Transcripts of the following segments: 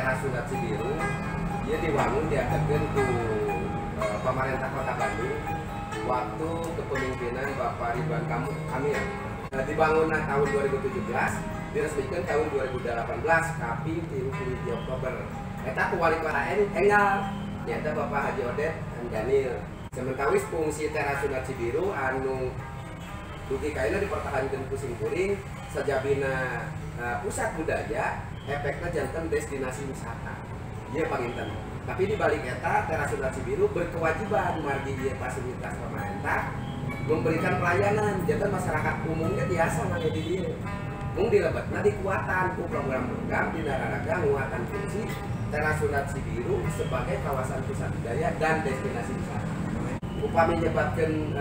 teras Sunat Cibiru dia dibangun diadakan ku pemerintah Kota Bandung waktu kepemimpinan Bapak Ridwan Kamil. Dibangun tahun 2017, diresmikan tahun 2018, tapi di Oktober. Eta ku wali kota enggal, nyata Bapak Haji Odet Daniel. Sementara fungsi teras Sunat Cibiru anu dugi kaina dipertahankan ku simkuring sajabina pusat budaya, efeknya jantan destinasi wisata. Iya panginten. Tapi di balik eta teras Sunat Cibiru berkewajiban margi ieu fasilitas pemerintah memberikan pelayanan jantan masyarakat umumnya biasa mah di dieu. Mung dilebetna dikuatan ku program-program di nararaga nguatan fungsi teras Sunat Cibiru sebagai kawasan pusat budaya dan destinasi wisata. Upami nyebatkeun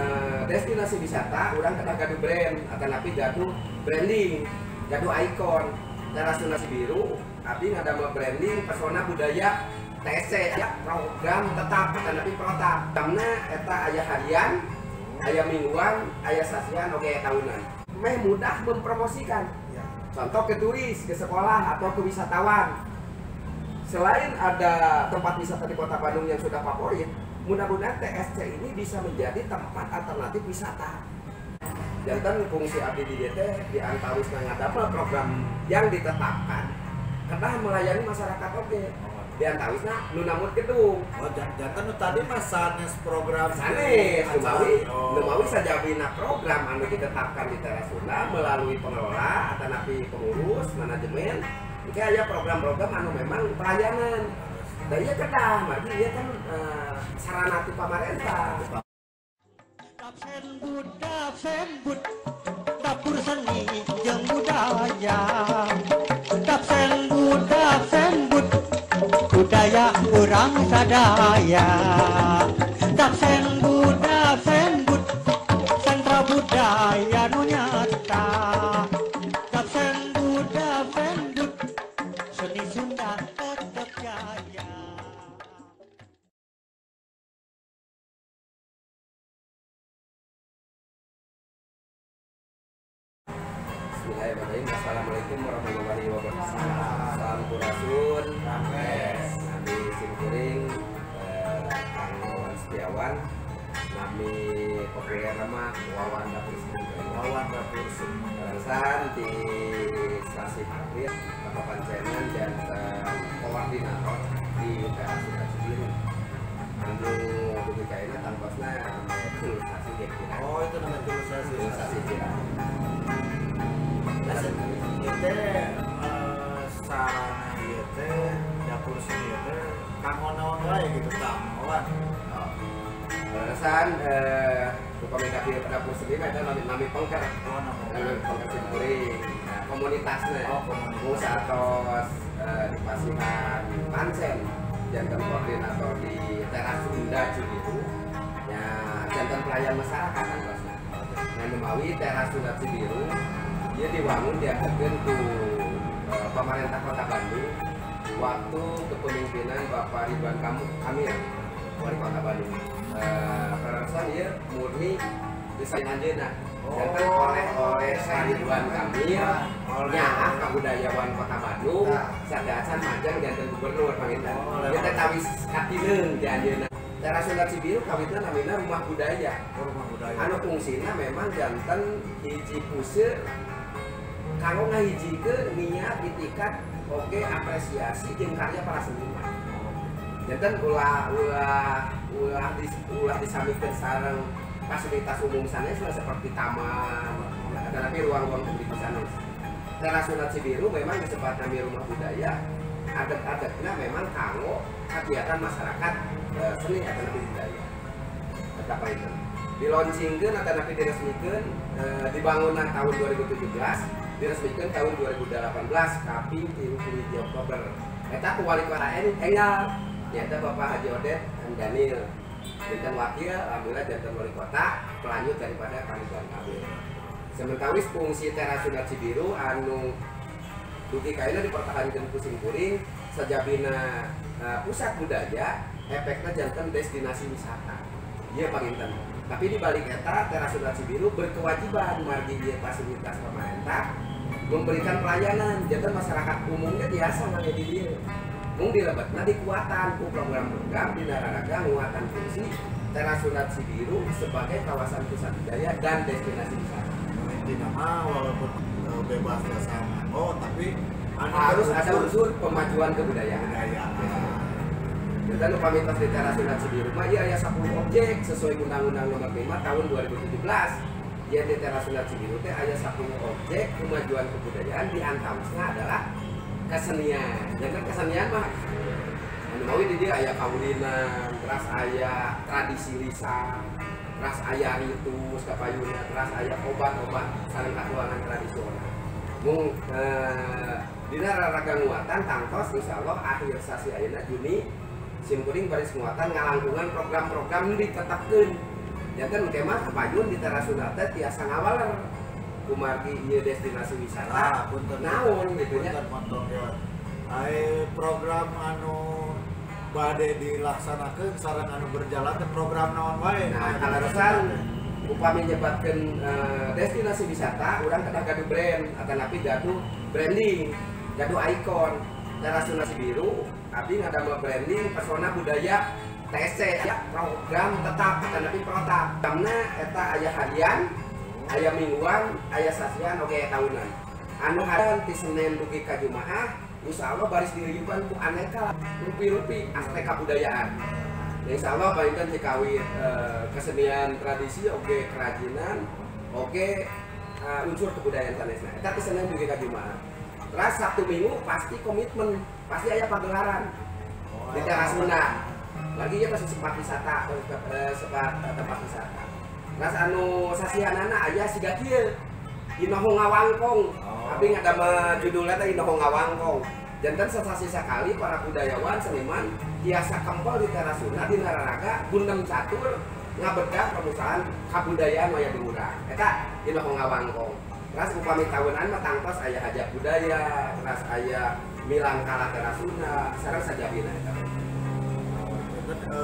destinasi wisata, urang kada gaduh brand, atanapi gaduh branding, gaduh ikon. Teras Sunat Cibiru abdi ngadamel branding pesona budaya TC ya, program tetap atanapi protap. Tamna eta aya harian, aya mingguan, aya sasian, oge tahunan. Meh mudah mempromosikan. Contoh ke turis, ke sekolah atau ke wisatawan. Selain ada tempat wisata di Kota Bandung yang sudah favorit, mudah-mudahan TSC ini bisa menjadi tempat alternatif wisata. Jantan fungsi abdi di DT di antawisna ngadamel program yang ditetapkan kedah melayani masyarakat oke. Di antawisna nu namut gedung. Oh, jantan nu tadi mah sanes program sanes numawi sajabina program anu ditetapkan di Teras Sunda melalui pengelola atanapi pengurus manajemen. Iki aya program-program anu memang pelayanan. Da ieu kedah margi ieu kan sarana ti pamarentah. Dapsenbud dapur seni jeung budaya. Dapsenbud budaya urang sadaya. Dapsenbud sentra budaya nu nyata. Dapsenbud seni Sunda tetep jaya. Bismillahirrahmanirrahim. Assalamualaikum warahmatullahi wabarakatuh. Sampurasun, Nabi simkuring, Kang Setiawan, Nami populer nama Wawan Dapur Simkuring. Wawan Dapur Simkuring. San di stasiun Akrit, Bapak Pancenan dan koordinator di Teras Sunat Cibiru. Anu dugi kaina tangkosna ilustrasi kira. Oh, itu namanya Ilustrasi kira. Itu sarana ieu teh dapur seni teh kanggo naon wae gitu tamuan. Balasan upami kapil dapur seni ada nami pengker. Nami pengker simkuring. Komunitasnya. Oh, komunitas. Musatos di Pasihan Pancen jantan koordinator di Teras Sunda Cibiru. Ya jantan pelayan masyarakat angkosna. Nah numawi Teras Sunat Cibiru dia dibangun diadakan ku pemerintah Kota Bandung waktu kepemimpinan Bapak Ridwan Kamil wali Kota Bandung. Kerasan dia murni desain anjeunna. Jantan oleh Ridwan Kamil nyaah kabudayawan Kota Bandung sadasan majang jantan gubernur panginten. Dia teh tawis katineung di anjeunna. Teras Sunat Cibiru kawitna namina rumah budaya. Rumah budaya. Anu fungsina memang jantan hiji puseur kanggo ngahijikeun niat itikat oge apresiasi jeung karya para seniman. Janten ulah disamikeun sareng fasilitas umum sanes seperti taman, tetapi ruang-ruang publik sanes. Teras Sunat Cibiru memang disebut nami rumah budaya, adat-adatna memang kanggo kegiatan masyarakat seni atau budaya. Tetap itu. Dilaunchingkeun atau diresmikeun dibangun tahun 2017. Diresmikan tahun 2018, tapi di Oktober. Eta ku wali kota enggal, nyata Bapak Haji Odet Daniel. Jantan wakil, alhamdulillah jantan wali kota, pelanjut daripada Kang Ridwan Kamil. Sementara fungsi Teras Sunat Cibiru anu dugi kaina dipertahankan ku simkuring sajabina pusat budaya, efeknya jantan destinasi wisata. Iya panginten. Tapi di balik eta Teras Sunat Cibiru berkewajiban margi ieu fasilitas pemerintah memberikan pelayanan jantan masyarakat umumnya biasa mah di dieu. mung dilebetna dikuatan ku program-program di Nararaga nguatan fungsi Teras Sunda Cibiru sebagai kawasan pusat budaya dan destinasi wisata. Intinya mah walaupun bebas bersama, tapi Harus ada unsur pemajuan kebudayaan. Dan upamitos di Teras Sunda Cibiru mah ieu aya 10 objek sesuai Undang-Undang Nomor 5 Tahun 2017. Ieu di Teras Sunda Cibiru teh aya 10 objek kemajuan kebudayaan, di antaranya adalah kesenian. Jangan kesenian mah anu mawi di dia aya kawulinan, teras aya tradisi lisan, teras aya ritus kapayuna, teras aya obat-obat sareng katuangan tradisional. Mung di Nararaga nguatan tangtos insyaallah akhir sasi ayeuna Juni simkuring baris nguatan ngalangkungan program-program ditetapkeun. Janten kemah kapayun di Teras Sunda teh tiasa ngawaler kumargi ieu destinasi wisata. Naon gitu nya. Program anu bade dilaksanakeun sareng anu berjalan teh program naon wae. Nah, kalaresan upami nyebatkeun destinasi wisata urang kedah gaduh brand atanapi gaduh branding, gaduh ikon. Teras Sunda Cibiru abdi ngadamel branding pesona budaya TC ya, program tetap atanapi protap. Damna eta aya harian, aya mingguan, aya sasian, oge tahunan. Anu harian ti Senin dugi ka Jumaah insyaallah baris diriupan ku aneka rupi-rupi aspek kebudayaan. Ya insyaallah bainten dikawin kesenian tradisi oge kerajinan, oge unsur kebudayaan sanesna. Eta ti Senin dugi ka Jumaah. Terus Sabtu Minggu pasti komitmen, pasti aya pagelaran di Teras Sunda. Lagi ya pasti sempat wisata, tempat wisata. Terus anu sasihanana aya siga kieu Inoho Ngawangkong. Tapi ngadama judulnya teh Inoho Ngawangkong. Janten sesasi sakali para budayawan seniman tiasa kempel di Teras Sunda di Nararaga gundeng catur ngabedah permusahan kabudayaan waya diurang. Eta Inoho Ngawangkong. Terus upami tahunan mah tangtos aya hajat budaya, terus aya milang kala Teras Sunda, sareng sajabina eta.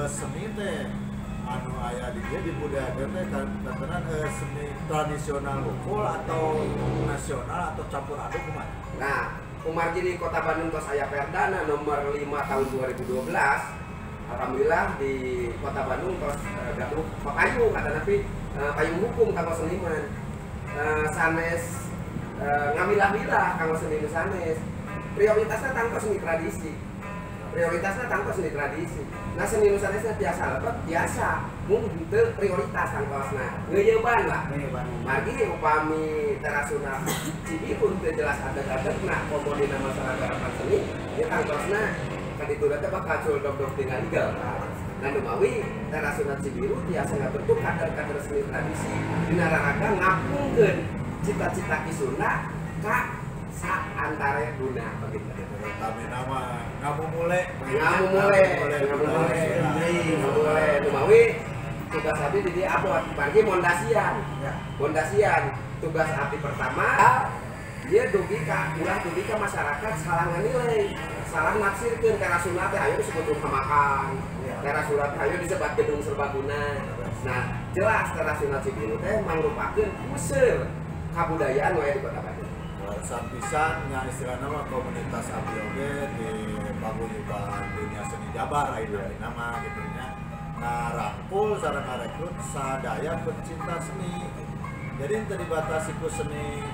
Seni teh anu aya di dia di budaya teh kantenan seni tradisional lokal atau nasional atau campur aduk kumaha. Nah, kumargi di Kota Bandung tos aya Perdana nomor 5 tahun 2012. Alhamdulillah di Kota Bandung tos gaduh payung atanapi payung hukum kanggo seniman. Sanes ngamilah-milah kanggo seni sanes. Prioritasnya tangkos seni tradisi. Prioritasnya tangkos seni tradisi. Nah seni sanesna tiasa lepet tiasa mung henteu prioritas tangkosna. Ngeuyeban lah. Margi upami Teras Sunda Cibiru teu jelas adeg-adegna komodina masyarakat seni, ieu tangkosna kaditu teh bakal culdog-dog tinggal igal. Nah dumawi Teras Sunda Cibiru tiasa ngabentuk kader-kader seni tradisi di Nararaga ngapungkeun cita-cita ki Sunda ka saantare guna begitu. Kami nama ngamumule. Dumawi tugas abdi di dieu abot bagi mondasian. Mondasian tugas abdi pertama dia dugi ka masyarakat salah nilai, salah naksirkeun Teras Sunda teh aya disebut rumah makan. Teras Sunda teh aya disebut gedung serbaguna. Nah, jelas Teras Sunda Cibiru teh mangrupakeun puseur kabudayaan we di Kota Bandung. Sampisan nya istilahna mah komunitas abdi oge di paguyuban dunia seni Jabar aya nama gitu nya. Nah, rangkul sareng ngarekrut sadaya pencinta seni. Jadi teu dibatasi ku seni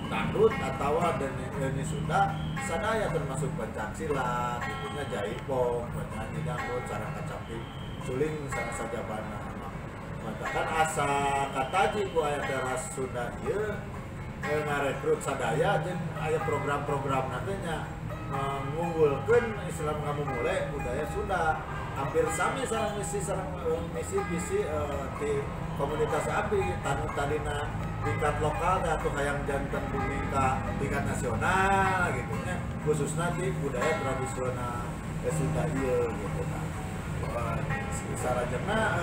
dangdut atau seni Sunda, sadaya termasuk pencaksilat, gitu nya jaipong, penyanyi dangdut sareng kacampi suling sareng sajabana. Matakan asa kataji ku aya Teras Sunda ieu ngarekrut sadaya jeung aya program-program nantinya mengunggulkeun Islam ngamumule budaya Sunda. Hampir sami sareng misi visi di komunitas abdi tadina tingkat lokal atau hayang janten bumi ka tingkat nasional gitu nya khususna di budaya tradisional Sunda ieu gitu kan. Sarajana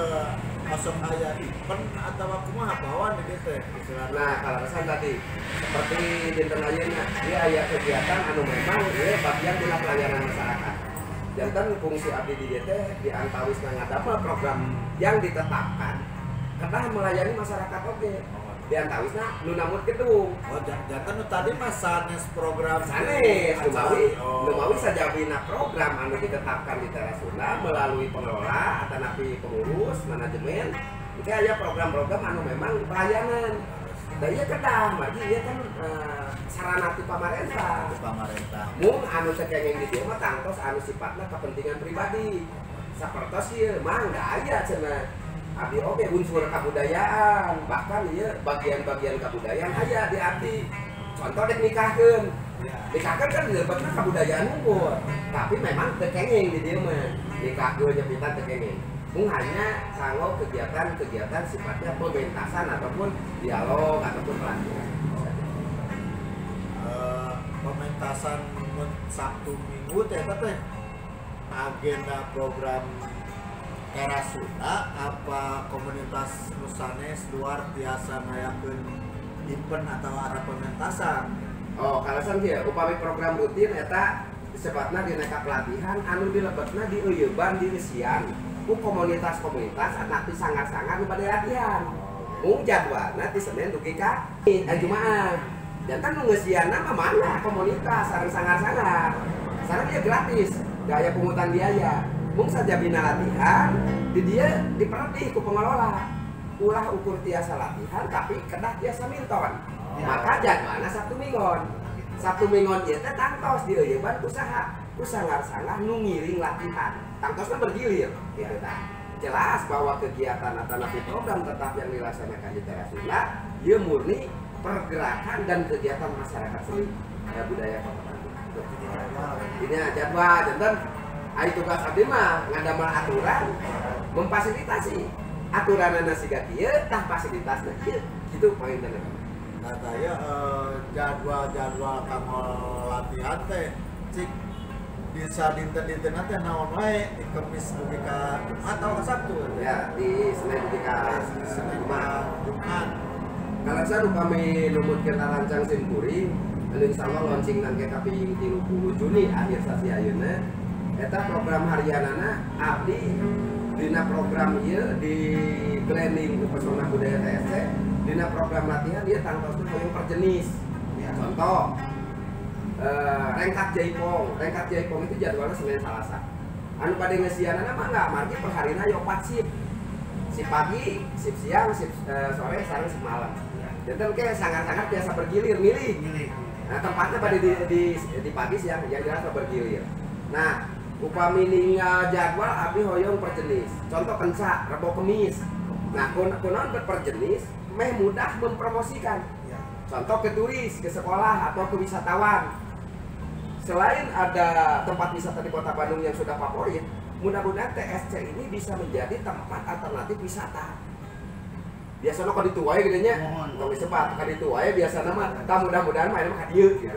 masuk aya event atau kumaha bawan di dieu teh istilahna. Nah, kalasan tadi seperti dinten ayeuna dia aya kegiatan anu memang ieu bagian dina pelayanan masyarakat. Janten fungsi abdi di dieu teh di antawisna ngadamel program yang ditetapkan kedah melayani masyarakat oge. di antawisna nu namut gedung. Oh, jangan nu tadi mah sanes program Sanes, Oh. Lumawi sajabina program anu ditetapkan di Teras Sunda melalui pengelola atau napi pengurus manajemen. Itu aya program-program anu memang pelayanan. Dan ieu kedah, margi ieu kan sarana ti pamarentah. Mung anu teh kenging di dieu mah tangtos anu sifatna kepentingan pribadi. Sapertos ieu mah enggak aya cenah. Abdi oge unsur kabudayaan, bahkan ieu bagian-bagian kabudayaan aya di abdi. Contoh dek nikahkeun. Nikahkeun kan lebetna kabudayaan unggul, tapi memang teu kenging di dieu mah. Nikahkeun nyepitan teu kenging. Mung hanya kanggo kegiatan-kegiatan sifatnya pementasan ataupun dialog ataupun pelatihan. Pementasan Sabtu Minggu teh agenda program Teras Sunda apa komunitas Nusanes luar biasa ngayakeun event atau arah pementasan. Oh, kalasan dia upami program rutin eta disebutna dina pelatihan anu dilebetna di eueuban di eusian ku komunitas-komunitas anak ti sangar-sangar nu bade latihan. Mung jadwalna ti Senin dugi ka Jumaah. Jantan nu ngeusianna mah mana komunitas sareng sangar-sangar. Sareng dia gratis, gaya pungutan biaya. Mung sajabina latihan di dia diperlebih ku pengelola. Ulah ukur tiasa latihan tapi kedah tiasa minton. Maka jadwalna Sabtu Minggon. Sabtu Minggon ieu teh tangtos di eueuban usaha. Ku sangar-sangar nu ngiring latihan. Tangtosna bergilir gitu tah. Jelas bahwa kegiatan atau program tetap yang dilaksanakan di Teras Sunda ieu murni pergerakan dan kegiatan masyarakat seni budaya Kota Bandung. Ini jadwal janten ai tugas abdi mah ngadamel aturan memfasilitasi aturanna siga kieu tah fasilitasna kieu kitu poinna. Katanya jadwal kamu latihan teh cik bisa dinten nanti naon wae di Kamis dugi ka Jumat atau Sabtu Ya di Senin dugi ka Jumat. Kalau saya upami numutkeun rancang simkuring anu insyaallah launching nangke kaping 30 Juni akhir sasi ayeuna eta program harianana abdi dina program ieu di blending pesona budaya TSC dina program latihan dia tangtosna hoyong perjenis. Contoh rengkat jaipong itu jadwalnya Senin Salasa. Anu pada ngesianana mah enggak margi per harina yo 4 shift. Shift pagi, shift siang, shift sore, sareng shift malam. Janten ke sangat-sangat biasa bergilir milih. Nah, tempatnya pada di pagi siang yang jelas bergilir. Nah, upami ninggal jadwal abdi hoyong perjenis. Contoh kenca Rebo Kemis. Nah, kunaon berperjenis meh mudah mempromosikan. Contoh ke turis, ke sekolah atau ke wisatawan. Selain ada tempat wisata di Kota Bandung yang sudah favorit, mudah-mudahan TSC ini bisa menjadi tempat alternatif wisata. Biasanya kalau dituai gedenya, kalau disebat kalau dituai biasanya mah, mudah-mudahan main mah dieu gitu.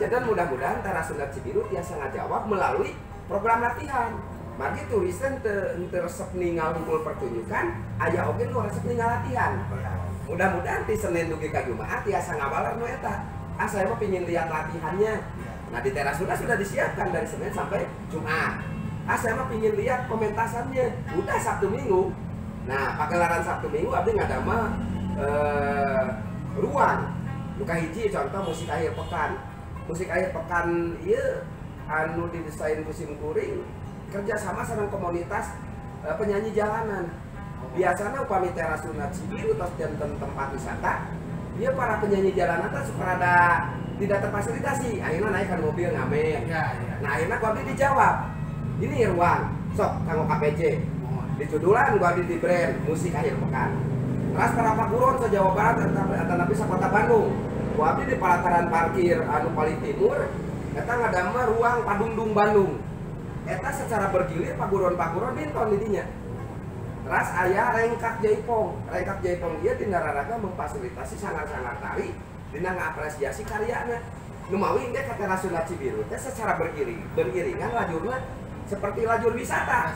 Jadi mudah-mudahan Teras Sunda Cibiru biasa ngajawab melalui program latihan. Margi turisnya resep ninggal kumpul pertunjukan, aya oge nu resep ninggal latihan. Mudah-mudahan di Senin dugi ka Jumaah tiasa ngabalar nu eta. Saya mah pingin lihat latihannya. Nah di Teras Sunda sudah disiapkan dari Senin sampai Jumat. Saya mah pingin lihat pementasannya. Udah Sabtu Minggu. Nah pagelaran Sabtu Minggu abdi ngadama ruang. Buka hiji contoh musik akhir pekan. Musik akhir pekan ieu anu didesain ku simkuring kerja sama sareng komunitas penyanyi jalanan. Biasanya upami Teras Sunda Cibiru tos janten tempat wisata, dia para penyanyi jalanan teh suka rada tidak terfasilitasi. Akhirnya naik kan mobil ngamen. Nah akhirnya gua abdi dijawab, ini ruang, sok kanggo KPJ. Dijudulan gua abdi di brand musik akhir pekan. Ras para Pakuron ke Jawa Barat atau bisa Kota Bandung. Gua abdi di pelataran parkir anu paling timur. Eta ngadama ruang Padungdung Bandung. Eta secara bergilir paguron-paguron binton didinya. Ras aya rengkak jaipong ieu tina raraga memfasilitasi sangar-sangar tari dina ngapresiasi karyana. Nu mawi engke ka Teras Sunda Cibiru teh secara beriringan lajurna seperti lajur wisata.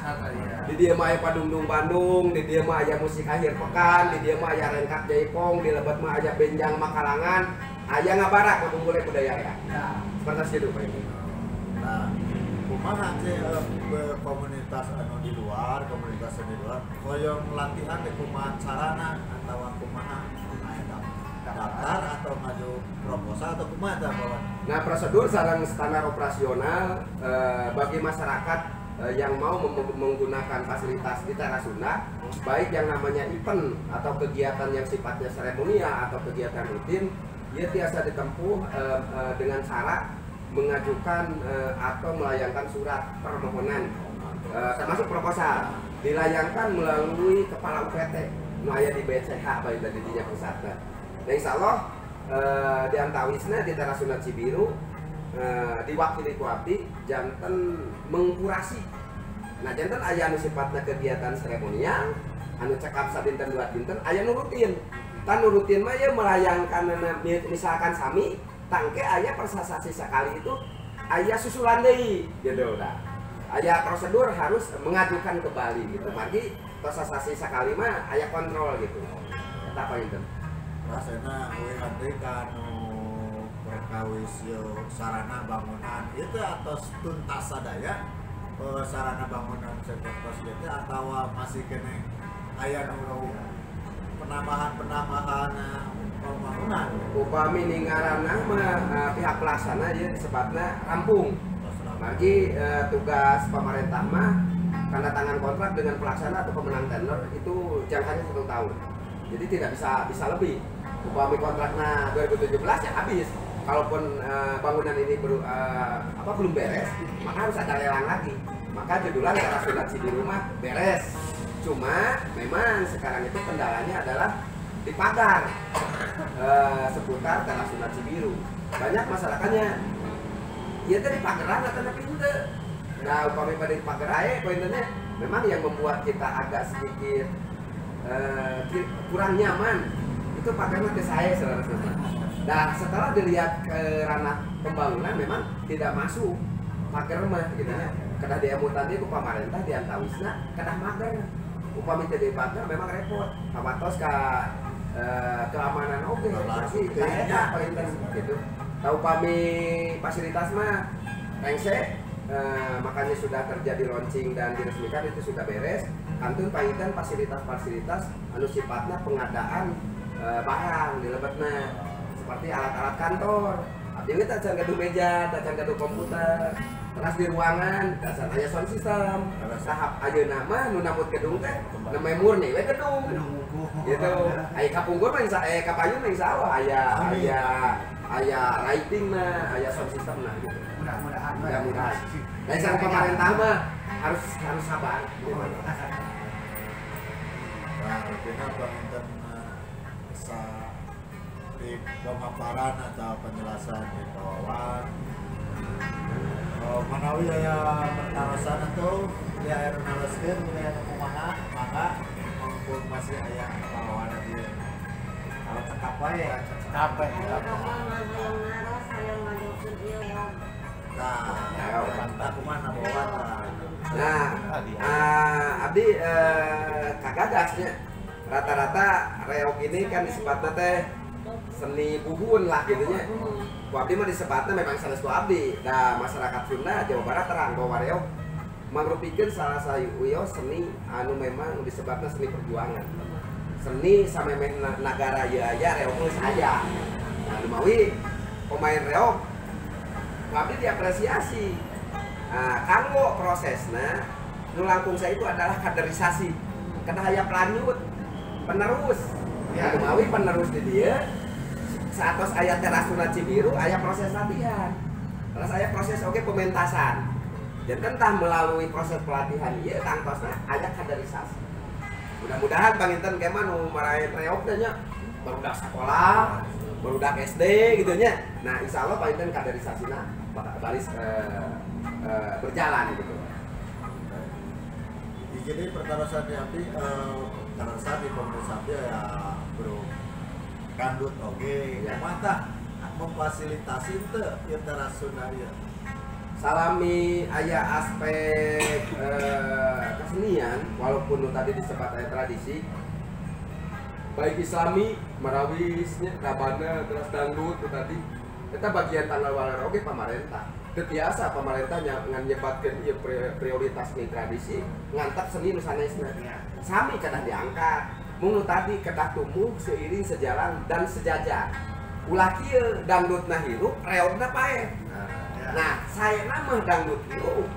Di dieu mah aya Padungdung Bandung, di dieu mah aya musik akhir pekan, di dieu mah aya rengkak jaipong, di lebet mah aya benjang Makalangan, aya ngabara kumpul budaya ya. Seperti itu Pak ini. Nah, kumaha sih komunitas anu di luar, komunitas anu di luar, hoyong latihan di kumaha sarana atau kumaha aya daftar atau maju proposal atau kumaha bawa. Nah, prosedur sareng standar operasional bagi masyarakat yang mau menggunakan fasilitas di Teras Sunda, baik yang namanya event atau kegiatan yang sifatnya seremonial atau kegiatan rutin, ia biasa ditempuh dengan cara mengajukan atau melayangkan surat permohonan, termasuk proposal, dilayangkan melalui kepala UPT, aya di BCH baik dari dinya pusatna. Nah, insya Allah di antawisna di Teras Sunda Cibiru diwakili ku abdi janten mengkurasi. Nah, janten aya anu sifatna kegiatan seremonial, anu cekap sadinten dua dinten, aya nurutin. Tan nurutin mah ya melayangkan misalkan sami tangke aya persasasi sekali itu aya susulan deui gitu dah. Aya prosedur harus mengajukan kembali gitu. Magi persasasi sekali mah aya kontrol gitu. Eta apa itu? Rasana we hade kanu perkawis yo sarana bangunan itu atau tuntas sadaya sarana bangunan sepertos itu atau masih kene aya nu penambahan pembangunan. Upami ninggaranna mah pihak pelaksana ya sebabna rampung. Bagi tugas pemerintah mah tanda tangan kontrak dengan pelaksana atau pemenang tender itu jangkanya 1 tahun. Jadi tidak bisa lebih. Upami kontraknya 2017 ya habis. Kalaupun bangunan ini belum beres, maka harus ada lelang lagi. Maka judulnya Teras Sunda Cibiru mah beres. Cuma memang sekarang itu kendalanya adalah di pagar seputar Teras Sunda Cibiru. Banyak masyarakatnya ya tadi pageran atau pintu. Nah, upami pada pagar aja poinnya memang yang membuat kita agak sedikit kurang nyaman itu pagarnya ke saya saudara-saudara. Nah, setelah dilihat ke ranah pembangunan memang tidak masuk pagar mah gitu ya. Kedah diamut tadi ku pamarentah di antawisna kedah mager. Upami teh di pagar memang repot. Pamatos ka keamanan oke, tapi kayak paling gitu. Tahu pami fasilitas mah rengse, makanya sudah terjadi launching dan diresmikan itu sudah beres. Kantun pangitan fasilitas-fasilitas anu sifatna pengadaan barang di lebetna seperti alat-alat kantor. Abdi we teh can gaduh meja, teh can gaduh komputer. Terus di ruangan, dasar aya sound system. Tahap ayeuna mah nu namut gedung teh namanya murni we gedung. Gitu. Aya kapungkur mah ka payun mah insyaallah aya lighting mah, aya sound system nah gitu. Mudah-mudahan. Dan sang pemerintah mah harus sabar. Nah, artinya penginten bisa di pemaparan atau penjelasan di kawan manawi ya penjelasan itu di air naraskeun wilayah kumaha maka maupun masih aya kawan dia kalau cekap wae nah mantap kumaha bawa Nah, abdi kagagasnya rata-rata reog ini kan disebutnya teh seni buhun lah gitunya. Ku abdi mah disebutnya memang sanes ku abdi. Nah, masyarakat Sunda Jawa Barat terang bahwa reog mangrupikeun salah satu seni anu memang disebutnya seni perjuangan. Seni samemeh nagara ieu aya reog geus aya. Nah, lumawi pemain reog ku abdi diapresiasi. Nah, kanggo prosesnya nu langkung saya itu adalah kaderisasi. Kada aya pelanjut, penerus. Ya, lumawi penerus di dia. Saatos aya Teras Sunda Cibiru aya proses latihan. Terus aya proses pementasan. Dan entah melalui proses pelatihan ieu tangtosna aya kaderisasi. Mudah-mudahan panginten kemah nu marahin reog teh nya barudak sekolah, barudak SD gitu nya. Nah, insyaallah panginten kaderisasina baris berjalan gitu. Jadi pertarasan di abdi pertarasan di komunitas abdi ya bro kandut oke ya mata memfasilitasi itu ya Teras Sunda ya salami aya aspek kesenian walaupun tadi disebut aya tradisi baik islami marawisnya rabana terus dangdut itu tadi kita bagian tanggal walar oke pemerintah biasa pemerintahnya nyebatkan prioritas nih tradisi ngantap seni nusanesna sami kadang diangkat mung tadi kedah tumbuh seiring sejalan dan sejajar. Ulah kieu dangdutna hirup reogna pae. Nah, saya nama dangdut hirup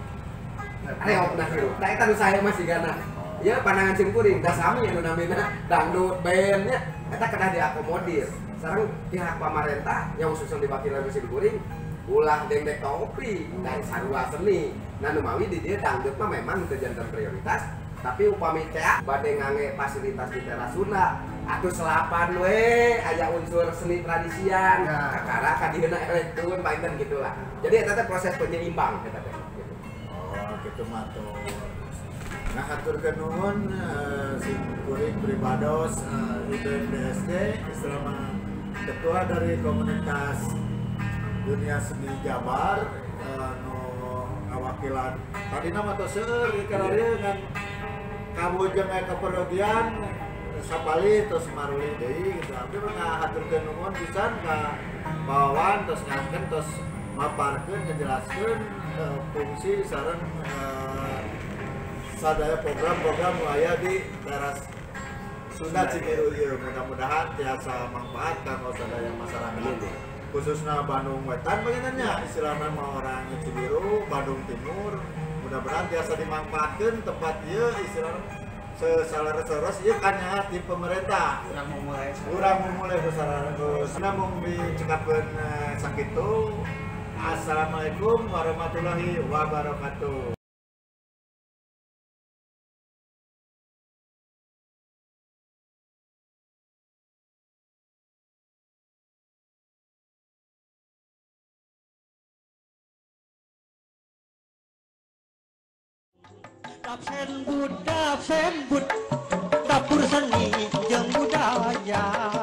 reogna hirup. Nah, eta nu saya masih gana. Ya pandangan simkuring da sami anu namina dangdut bandnya eta kedah diakomodir. Sareng pihak pamarentah yang khususnya diwakilan ku simkuring ulah dendek topi dari sarua seni. Nah, nu mawi di dieu dangdut mah memang teu janten prioritas. Tapi upami teh bade ngangge fasilitas di teras Sunda atuh selapan we aya unsur seni tradisian kakara kadieuna elektron painten gitulah. Jadi eta teh proses penyeimbang eta teh gitu. Oh, gitu mah tuh. Nah, haturkeun nuhun simkuring Pribados IBMDSD selama ketua dari komunitas dunia seni Jabar nu ngawakilan tadi nama tos seueur ikararieu ngan kabujeng keperluan sapali terus maruli deui gitu. Abdi mah haturkeun nuhun pisan ka bawahan terus ngangkeun terus maparkeun ngejelaskeun fungsi sareng sadaya program-program nu aya di teras Sunda Cibiru ieu. Mudah-mudahan tiasa manfaat kanggo sadaya masyarakat. Khususnya Bandung Wetan bagiannya istilahna mah orang Cibiru, Bandung Timur. Mudah-mudahan biasa dimanfaatkan tempat ieu istilahna sesalares-salares ieu kan nya di pemerintah. Urang memulai sesalares namun dicekapkeun sakitu. Assalamualaikum warahmatullahi wabarakatuh. Dapur seni jeung budaya.